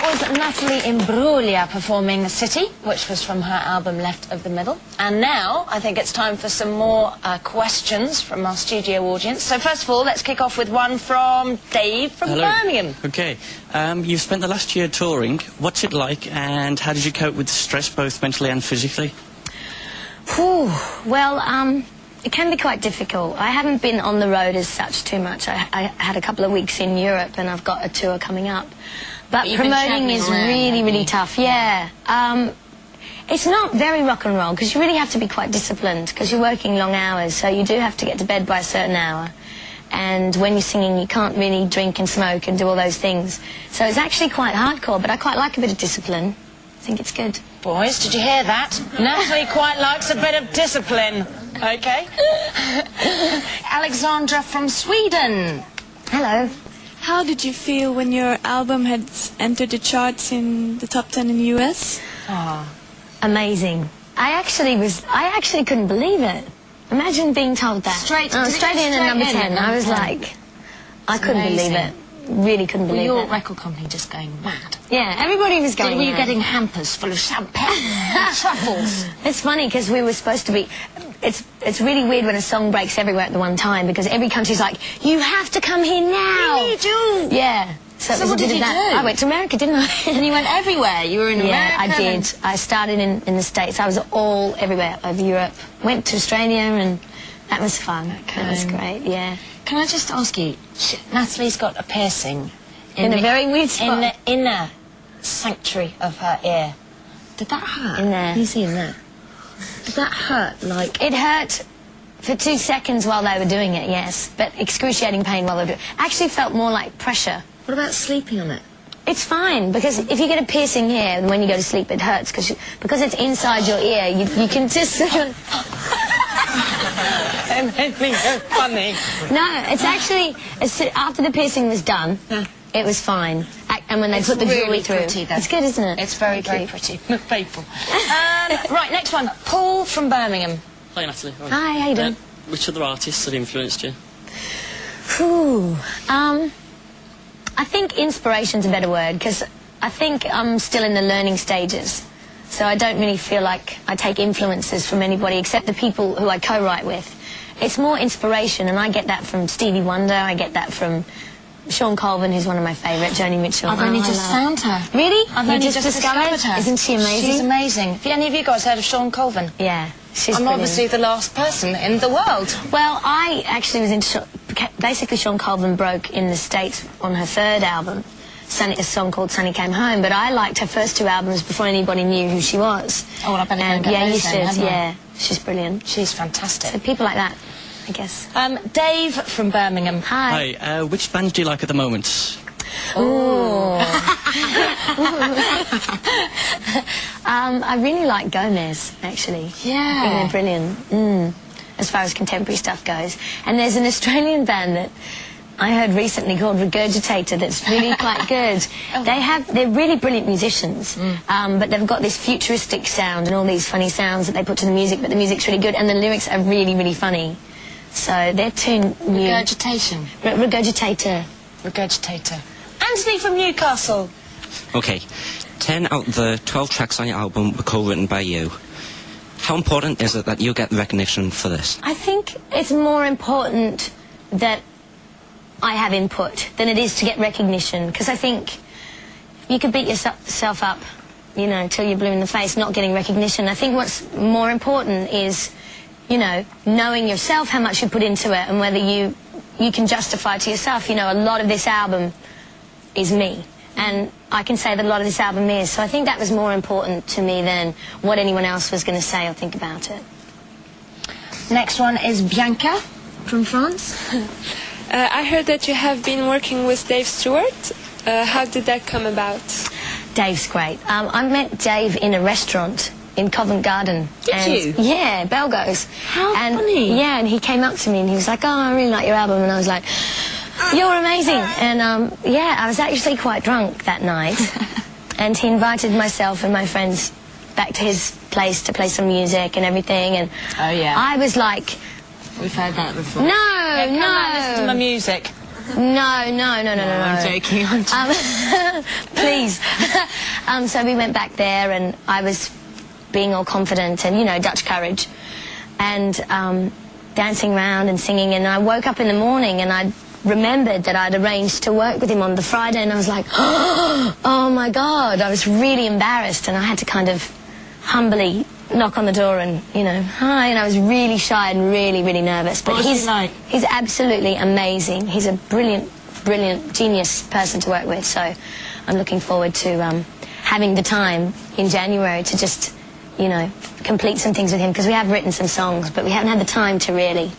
That was Natalie Imbruglia performing City, which was from her album Left of the Middle. And now I think it's time for some more questions from our studio audience. So first of all, let's kick off with one from Dave from Birmingham. Okay. You've spent the last year touring. What's it like, and how did you cope with stress, both mentally and physically? Well, it can be quite difficult. I haven't been on the road as such too much. I had a couple of weeks in Europe, and I've got a tour coming up. But promoting is really tough, yeah. It's not very rock and roll, because you really have to be quite disciplined, because you're working long hours, so you do have to get to bed by a certain hour. And when you're singing, you can't really drink and smoke and do all those things. So it's actually quite hardcore, but I quite like a bit of discipline. I think it's good. Boys, did you hear that? Natalie quite likes a bit of discipline. Okay. Alexandra from Sweden. Hello. How did you feel when your album had entered the charts in the top 10 in the US? Oh, amazing. I actually couldn't believe it. Imagine being told that. Straight in at number 10. I was like, I couldn't believe it. Really couldn't believe it. Your record company just going mad. Yeah, everybody was going mad. Were you getting hampers full of champagne and truffles? It's funny, because we were supposed to be... It's really weird when a song breaks everywhere at the one time, because every country's like, you have to come here now. We need you. Yeah. So what did you do? I went to America, didn't I? And you went everywhere. You were in America. Yeah, I did. I started in the States. I was all everywhere over Europe. Went to Australia, and that was fun. Okay. That was great, yeah. Can I just ask you, Natalie's got a piercing in a very weird spot. In the inner sanctuary of her ear. Did that hurt? In there. You see in there? Did that hurt? Like, it hurt for 2 seconds while they were doing it, yes, but excruciating pain while they were doing it. Actually felt more like pressure. What about sleeping on it? It's fine, because if you get a piercing here, when you go to sleep, it hurts, because it's inside your ear. You can just... It made me go funny. No, it's actually... after the piercing was done, it was fine. And when they put the jewelry through... Pretty, though. It's good, isn't it? It's very pretty. Faithful. Right, next one. Paul from Birmingham. Hi, Natalie. Hi, how you doing? Which other artists have influenced you? I think inspiration's a better word, because I think I'm still in the learning stages. So I don't really feel like I take influences from anybody except the people who I co-write with. It's more inspiration, and I get that from Stevie Wonder, I get that from Sean Colvin, who's one of my favourite, Joni Mitchell. I've only just found her. Really? I've only just discovered her. Isn't she amazing? She's amazing. Have any of you guys heard of Sean Colvin? Yeah, she's I'm obviously the last person in the world. Well, I actually was into... Basically, Sean Colvin broke in the States on her third album, a song called Sunny Came Home, but I liked her first 2 albums before anybody knew who she was. Oh, well, I better go get you those then, should, yeah. She's brilliant. She's fantastic. So people like that, I guess. Dave from Birmingham. Hi. Hi, which bands do you like at the moment? Ooh. I really like Gomez, actually. Yeah. I think they're brilliant. As far as contemporary stuff goes. And there's an Australian band that I heard recently called Regurgitator that's really quite good. They're really brilliant musicians, but they've got this futuristic sound and all these funny sounds that they put to the music, but the music's really good and the lyrics are really funny. So they're too new. Regurgitation. Regurgitator. Regurgitator. Anthony from Newcastle. Okay, 10 out of the 12 tracks on your album were co-written by you. How important is it that you get recognition for this? I think it's more important that I have input than it is to get recognition, because I think you could beat yourself up, you know, till you're blue in the face, not getting recognition. I think what's more important is, you know, knowing yourself how much you put into it and whether you can justify to yourself, you know, a lot of this album is me. And I can say that a lot of this album is. So I think that was more important to me than what anyone else was going to say or think about it. Next one is Bianca from France. I heard that you have been working with Dave Stewart. How did that come about? Dave's great. I met Dave in a restaurant in Covent Garden. Did you? Yeah, Belgo's. How funny. Yeah, and he came up to me and he was like, oh, I really like your album. And I was like... You're amazing. And, yeah, I was actually quite drunk that night. And he invited myself and my friends back to his place to play some music and everything. And oh, yeah. I was like... We've heard that before. No, yeah, come no. on, listen to my music. No. I'm joking. Please. So we went back there, and I was being all confident and, you know, Dutch courage, and dancing around and singing. And I woke up in the morning and I remembered that I'd arranged to work with him on the Friday, and I was like, oh my God, I was really embarrassed, and I had to kind of humbly knock on the door and, you know, hi, and I was really shy and really nervous. But What was he like? He's absolutely amazing. He's a brilliant genius person to work with, so I'm looking forward to having the time in January to just, you know, complete some things with him, because we have written some songs, but we haven't had the time to really.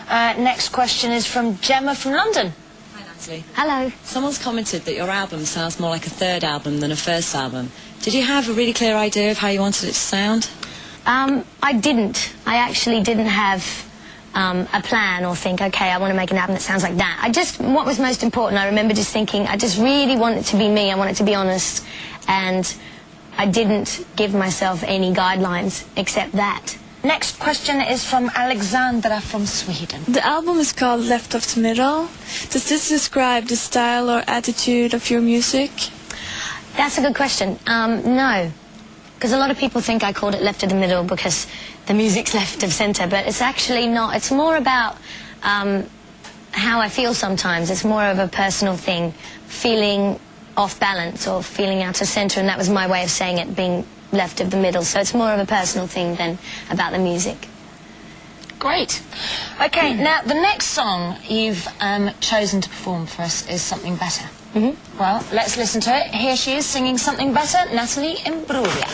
Next question is from Gemma from London. Hi, Natalie. Hello. Someone's commented that your album sounds more like a third album than a first album. Did you have a really clear idea of how you wanted it to sound? I didn't. I actually didn't have a plan or think, okay, I want to make an album that sounds like that. What was most important, I remember just thinking, I just really want it to be me, I want it to be honest, and I didn't give myself any guidelines except that. Next question is from Alexandra from Sweden. The album is called Left of the Middle. Does this describe the style or attitude of your music? That's a good question. No. Because a lot of people think I called it Left of the Middle because the music's left of centre, but it's actually not. It's more about how I feel sometimes. It's more of a personal thing, feeling off balance or feeling out of centre, and that was my way of saying it, being left of the middle. So it's more of a personal thing than about the music. Great. Okay, now the next song you've chosen to perform for us is Something Better. Mm-hmm. Well, let's listen to it. Here she is singing Something Better, Natalie Imbruglia.